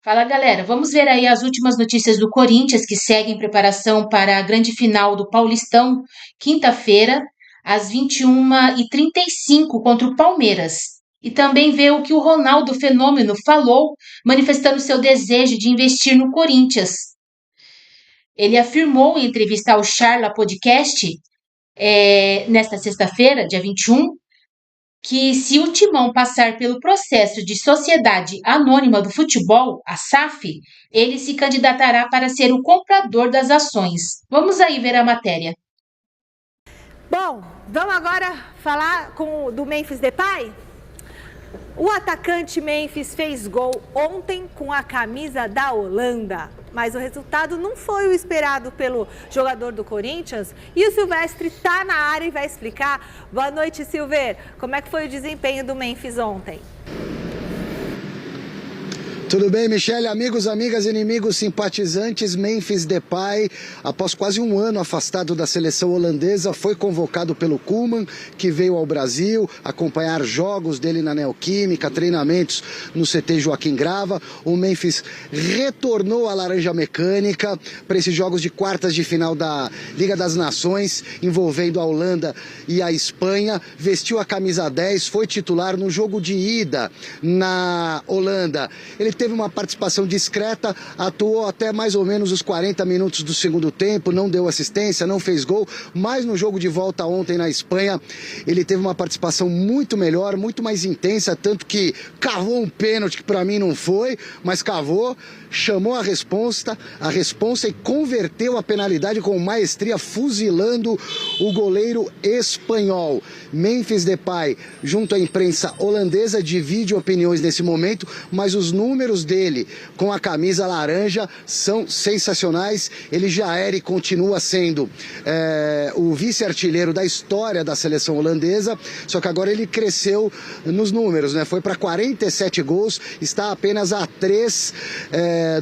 Fala galera, vamos ver aí as últimas notícias do Corinthians que segue em preparação para a grande final do Paulistão, quinta-feira, às 21h35 contra o Palmeiras. E também ver o que o Ronaldo Fenômeno falou, manifestando seu desejo de investir no Corinthians. Ele afirmou em entrevista ao Charla Podcast, nesta sexta-feira, dia 21, que se o Timão passar pelo processo de Sociedade Anônima do Futebol, a SAF, ele se candidatará para ser o comprador das ações. Vamos aí ver a matéria. Bom, vamos agora falar do Memphis Depay? O atacante Memphis fez gol ontem com a camisa da Holanda, mas o resultado não foi o esperado pelo jogador do Corinthians. E o Silvestre está na área e vai explicar. Boa noite, Silver. Como é que foi o desempenho do Memphis ontem? Tudo bem, Michele? Amigos, amigas, inimigos, simpatizantes, Memphis Depay, após quase um ano afastado da seleção holandesa, foi convocado pelo Koeman, que veio ao Brasil acompanhar jogos dele na Neoquímica, treinamentos no CT Joaquim Grava. O Memphis retornou à Laranja Mecânica para esses jogos de quartas de final da Liga das Nações, envolvendo a Holanda e a Espanha. Vestiu a camisa 10, foi titular no jogo de ida na Holanda. Ele teve uma participação discreta, atuou até mais ou menos os 40 minutos do segundo tempo, não deu assistência, não fez gol, mas no jogo de volta ontem na Espanha, ele teve uma participação muito melhor, muito mais intensa, tanto que cavou um pênalti que para mim não foi, mas cavou, chamou a responsa e converteu a penalidade com maestria, fuzilando o goleiro espanhol. Memphis Depay, junto à imprensa holandesa, divide opiniões nesse momento, mas os números dele com a camisa laranja são sensacionais. Ele já era e continua sendo o vice-artilheiro da história da seleção holandesa, só que agora ele cresceu nos números, né? Foi para 47 gols, está apenas a 3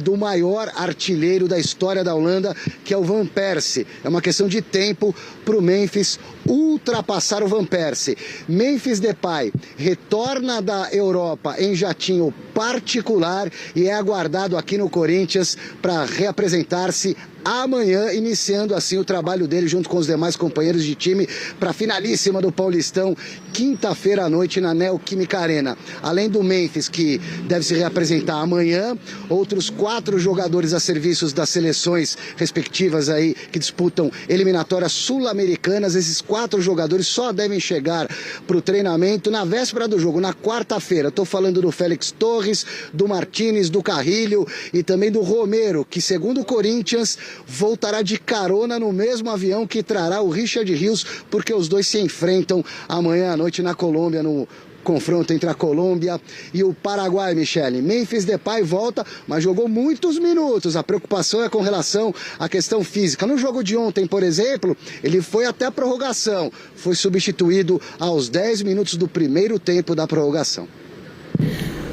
do maior artilheiro da história da Holanda, que é o Van Persie. É uma questão de tempo para o Memphis ultrapassar o Van Persie. Memphis Depay retorna da Europa em jatinho particular e é aguardado aqui no Corinthians para reapresentar-se amanhã, iniciando assim o trabalho dele junto com os demais companheiros de time para a finalíssima do Paulistão, quinta-feira à noite na Neoquímica Arena. Além do Memphis, que deve se reapresentar amanhã, outros 4 jogadores a serviços das seleções respectivas aí que disputam eliminatórias sul-americanas. Esses 4 jogadores só devem chegar para o treinamento na véspera do jogo, na quarta-feira. Estou falando do Félix Torres, do Martínez, do Carrilho e também do Romero, que segundo o Corinthians voltará de carona no mesmo avião que trará o Richard Rios, porque os dois se enfrentam amanhã à noite na Colômbia, no confronto entre a Colômbia e o Paraguai, Michele. Memphis Depay volta, mas jogou muitos minutos. A preocupação é com relação à questão física. No jogo de ontem, por exemplo, ele foi até a prorrogação. Foi substituído aos 10 minutos do primeiro tempo da prorrogação.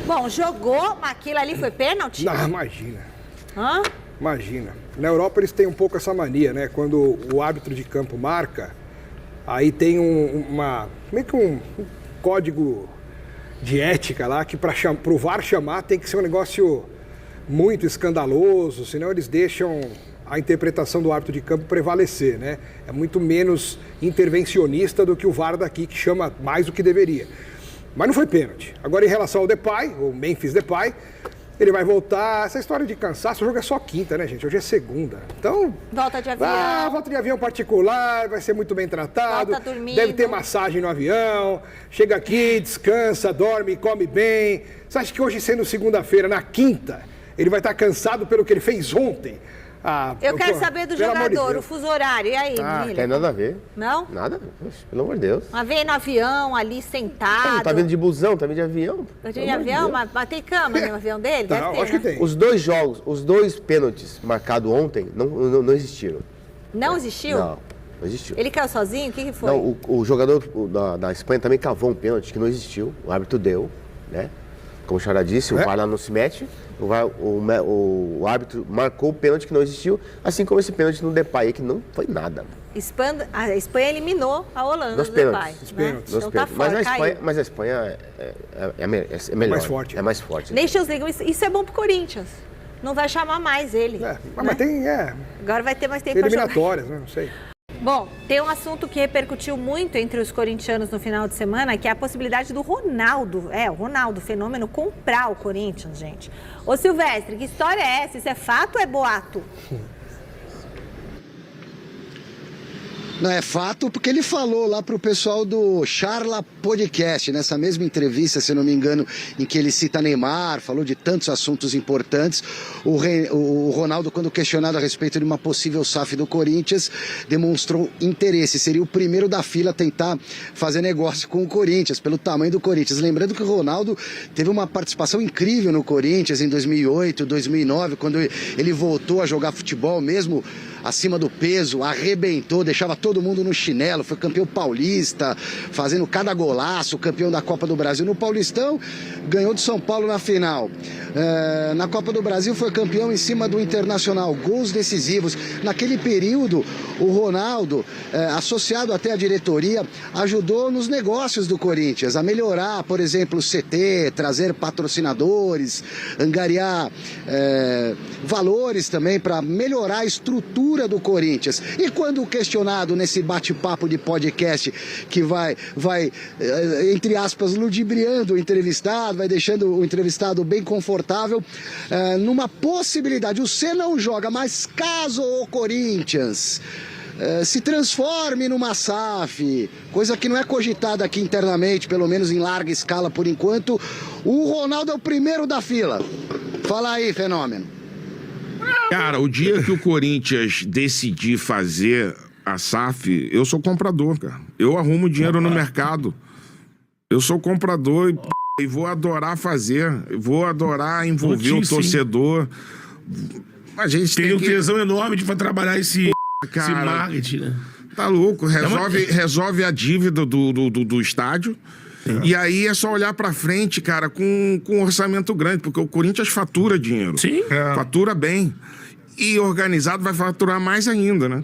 Bom, jogou, mas aquilo ali foi pênalti? Não, imagina. Hã? Imagina. Na Europa eles têm um pouco essa mania, né? Quando o árbitro de campo marca, aí tem meio que um código de ética lá, que para o VAR chamar tem que ser um negócio muito escandaloso, senão eles deixam a interpretação do árbitro de campo prevalecer, né? É muito menos intervencionista do que o VAR daqui, que chama mais do que deveria. Mas não foi pênalti. Agora, em relação ao Depay, o Memphis Depay, ele vai voltar. Essa história de cansaço, o jogo é só quinta, né, gente? Hoje é segunda. Então. Volta de avião. Volta de avião particular, vai ser muito bem tratado. Volta dormindo. Deve ter massagem no avião. Chega aqui, descansa, dorme, come bem. Você acha que hoje, sendo segunda-feira, na quinta, ele vai estar cansado pelo que ele fez ontem? Eu quero saber do jogador, o fuso horário. E aí, Não tem nada a ver. Não? Nada. Poxa, pelo amor de Deus. Mas vem no avião, ali sentado. Não tá vindo de busão, tá vindo de avião. De avião, mas tem cama no avião dele? Deve ter, acho que tem. Os 2 jogos, os 2 pênaltis marcados ontem não existiram. Não existiu? Não existiu. Ele caiu sozinho? O que foi? Não, o jogador da Espanha também cavou um pênalti que não existiu. O árbitro deu, né? como o Xará disse, o VAR lá não se mete, o árbitro marcou o pênalti que não existiu, assim como esse pênalti no Depay, que não foi nada. A Espanha eliminou a Holanda nos do pênaltis. Depay. Né? Então tá fora, mas a Espanha é melhor. Mais forte. É mais forte. Nations League, isso é bom pro Corinthians. Não vai chamar mais ele. Né? Mas tem... Agora vai ter mais tempo para eliminatórias, né? Não sei. Bom, tem um assunto que repercutiu muito entre os corintianos no final de semana, que é a possibilidade do Ronaldo, o Ronaldo Fenômeno, comprar o Corinthians, gente. Ô Silvestre, que história é essa? Isso é fato ou é boato? Não, é fato porque ele falou lá pro pessoal do Charla Podcast, nessa mesma entrevista, se eu não me engano, em que ele cita Neymar, falou de tantos assuntos importantes. O Ronaldo, quando questionado a respeito de uma possível SAF do Corinthians, demonstrou interesse. Seria o primeiro da fila a tentar fazer negócio com o Corinthians, pelo tamanho do Corinthians. Lembrando que o Ronaldo teve uma participação incrível no Corinthians em 2008, 2009, quando ele voltou a jogar futebol mesmo acima do peso, arrebentou, deixava todo mundo no chinelo, foi campeão paulista, fazendo cada golaço, campeão da Copa do Brasil no Paulistão, ganhou do São Paulo na final. Na Copa do Brasil foi campeão em cima do Internacional, gols decisivos. Naquele período, o Ronaldo, associado até à diretoria, ajudou nos negócios do Corinthians, a melhorar, por exemplo, o CT, trazer patrocinadores, angariar valores também para melhorar a estrutura do Corinthians. E quando questionado nesse bate-papo de podcast que vai entre aspas, ludibriando o entrevistado, vai deixando o entrevistado bem confortável, numa possibilidade, você não joga, mas caso o Corinthians se transforme numa SAF, coisa que não é cogitada aqui internamente, pelo menos em larga escala por enquanto, o Ronaldo é o primeiro da fila. Fala aí, Fenômeno. Cara, o dia que o Corinthians decidir fazer a SAF, eu sou comprador, cara. Eu arrumo dinheiro no mercado. Eu sou comprador e vou adorar fazer. Vou adorar envolver o torcedor. A gente tem um tesão enorme de trabalhar esse marketing, né? Tá louco. Resolve a dívida do estádio. E aí é só olhar pra frente, cara, com um orçamento grande, porque o Corinthians fatura dinheiro. Sim. Fatura bem. E organizado vai faturar mais ainda, né?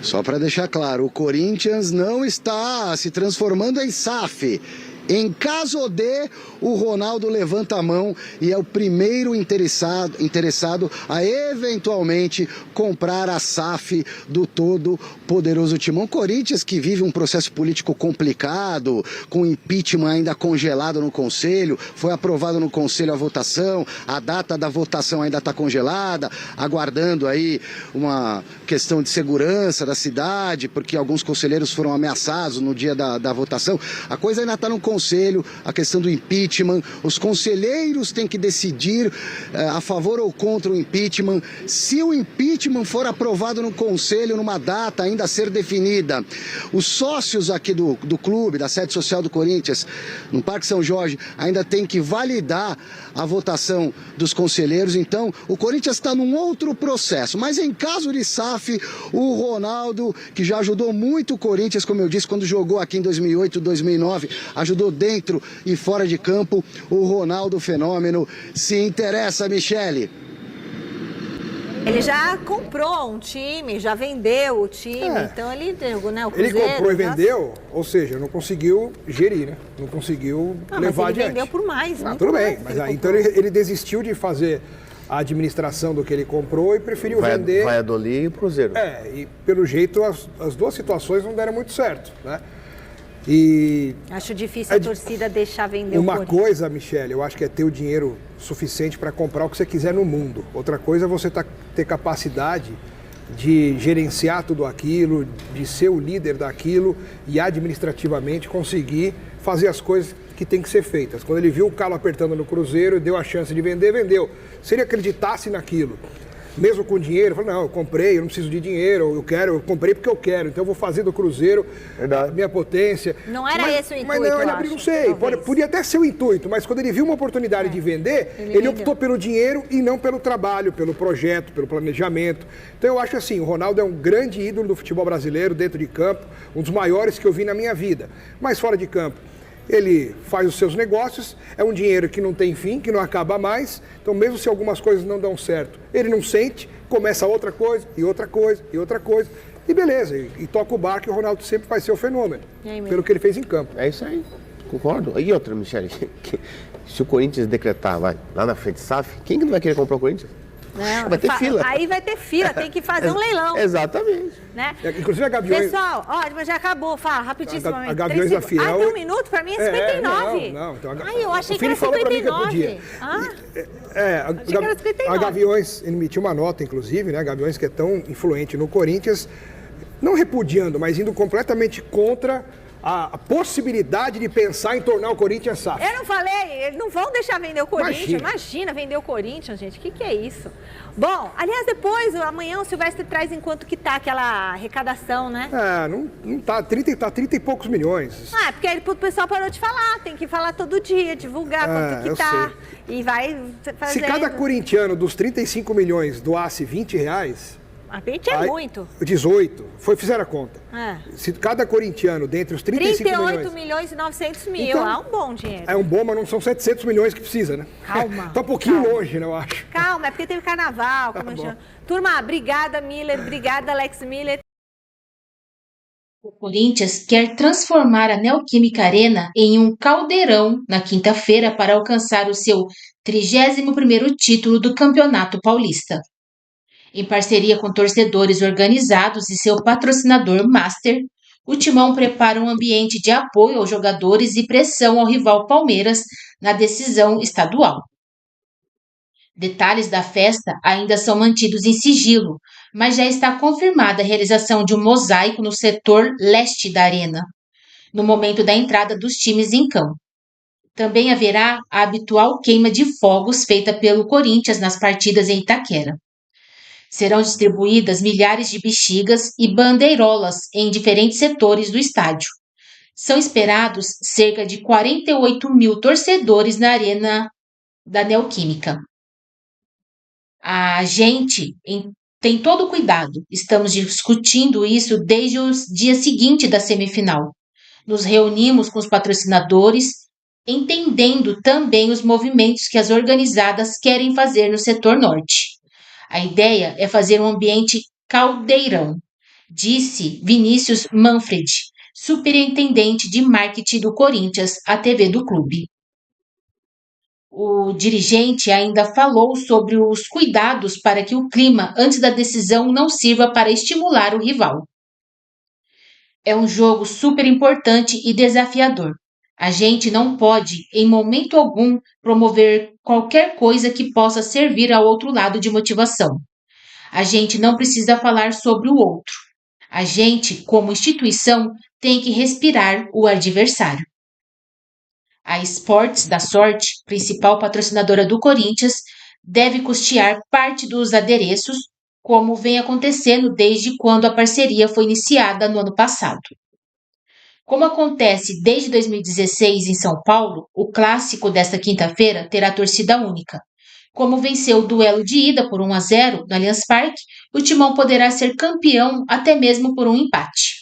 Só para deixar claro, o Corinthians não está se transformando em SAF. Em caso de, o Ronaldo levanta a mão e é o primeiro interessado a eventualmente comprar a SAF do todo poderoso Timão. Corinthians, que vive um processo político complicado, com impeachment ainda congelado no Conselho, foi aprovado no Conselho a votação, a data da votação ainda está congelada, aguardando aí uma questão de segurança da cidade, porque alguns conselheiros foram ameaçados no dia da votação. A coisa ainda está no Conselho, a questão do impeachment, os conselheiros têm que decidir a favor ou contra o impeachment. Se o impeachment for aprovado no Conselho numa data ainda a ser definida, os sócios aqui do clube, da sede social do Corinthians, no Parque São Jorge, ainda tem que validar a votação dos conselheiros. Então, o Corinthians está num outro processo, mas em caso de SAF, o Ronaldo, que já ajudou muito o Corinthians, como eu disse, quando jogou aqui em 2008, 2009, ajudou dentro e fora de campo, o Ronaldo Fenômeno se interessa, Michele. Ele já comprou um time, já vendeu o time, então ele deu, né? O Cruzeiro, ele comprou e vendeu, ou seja, não conseguiu gerir, né? Não conseguiu levar adiante. Ele vendeu por mais, né? Tudo bem, mas então ele desistiu de fazer a administração do que ele comprou e preferiu vender. Valladolid e o Cruzeiro. E pelo jeito as duas situações não deram muito certo, né? E acho difícil a torcida deixar vender uma coisa, Michele, eu acho que é ter o dinheiro suficiente para comprar o que você quiser no mundo. Outra coisa é você ter capacidade de gerenciar tudo aquilo, de ser o líder daquilo e administrativamente conseguir fazer as coisas que tem que ser feitas. Quando ele viu o calo apertando no Cruzeiro, deu a chance de vender, vendeu. Se ele acreditasse naquilo, mesmo com dinheiro, falou, não, eu comprei, eu não preciso de dinheiro, eu comprei porque eu quero, então eu vou fazer do Cruzeiro a minha potência. Não era esse o intuito, mas não sei, podia até ser o intuito, mas quando ele viu uma oportunidade de vender, ele optou pelo dinheiro e não pelo trabalho, pelo projeto, pelo planejamento. Então eu acho assim, o Ronaldo é um grande ídolo do futebol brasileiro, dentro de campo, um dos maiores que eu vi na minha vida, mas fora de campo. ele faz os seus negócios, é um dinheiro que não tem fim, que não acaba mais, então mesmo se algumas coisas não dão certo, ele não sente, começa outra coisa, e outra coisa, e outra coisa, e beleza, e toca o barco e o Ronaldo sempre vai ser o fenômeno, pelo que ele fez em campo. É isso aí, concordo. E outra, Michele, se o Corinthians decretar, vai, lá na frente SAF, quem que não vai querer comprar o Corinthians? Não, vai ter fila. Aí vai ter fila, tem que fazer um leilão. Exatamente. Né? Inclusive a Gaviões... Pessoal, ó, mas já acabou, fala rapidíssimo. A Gaviões da Fiel... tem um minuto? Pra mim é 59. Não. Então Ai, eu achei que era 59. Achei que era 59. A Gaviões emitiu uma nota, inclusive, né? A Gaviões que é tão influente no Corinthians, não repudiando, mas indo completamente contra a possibilidade de pensar em tornar o Corinthians SAF. Eu não falei, eles não vão deixar vender o Corinthians. Imagina vender o Corinthians, gente. O que é isso? Bom, aliás, depois, amanhã o Silvestre traz em quanto que tá aquela arrecadação, né? Não tá. 30 e poucos milhões. Porque aí o pessoal parou de falar. Tem que falar todo dia, divulgar quanto que tá. Sei. E vai fazendo. Se cada corintiano dos 35 milhões doasse R$20... A 20 é muito. 18. Fizeram a conta. Se cada corintiano, dentre os 35 milhões... 38 milhões e 900 mil. Então, é um bom dinheiro. É um bom, mas não são 700 milhões que precisa, né? Calma. Tá um pouquinho longe, né, eu acho. Calma, é porque teve carnaval. Turma, obrigada, Miller. Obrigada, Alex Miller. O Corinthians quer transformar a Neoquímica Arena em um caldeirão na quinta-feira para alcançar o seu 31º título do Campeonato Paulista. Em parceria com torcedores organizados e seu patrocinador Master, o Timão prepara um ambiente de apoio aos jogadores e pressão ao rival Palmeiras na decisão estadual. Detalhes da festa ainda são mantidos em sigilo, mas já está confirmada a realização de um mosaico no setor leste da arena, no momento da entrada dos times em campo. Também haverá a habitual queima de fogos feita pelo Corinthians nas partidas em Itaquera. Serão distribuídas milhares de bexigas e bandeirolas em diferentes setores do estádio. São esperados cerca de 48 mil torcedores na arena da Neoquímica. A gente tem todo o cuidado. Estamos discutindo isso desde o dia seguinte da semifinal. Nos reunimos com os patrocinadores, entendendo também os movimentos que as organizadas querem fazer no setor norte. A ideia é fazer um ambiente caldeirão, disse Vinícius Manfred, superintendente de marketing do Corinthians, à TV do clube. O dirigente ainda falou sobre os cuidados para que o clima antes da decisão não sirva para estimular o rival. É um jogo super importante e desafiador. A gente não pode, em momento algum, promover qualquer coisa que possa servir ao outro lado de motivação. A gente não precisa falar sobre o outro. A gente, como instituição, tem que respirar o adversário. A Esportes da Sorte, principal patrocinadora do Corinthians, deve custear parte dos adereços, como vem acontecendo desde quando a parceria foi iniciada no ano passado. Como acontece desde 2016 em São Paulo, o clássico desta quinta-feira terá torcida única. Como venceu o duelo de ida por 1-0 no Allianz Parque, o Timão poderá ser campeão até mesmo por um empate.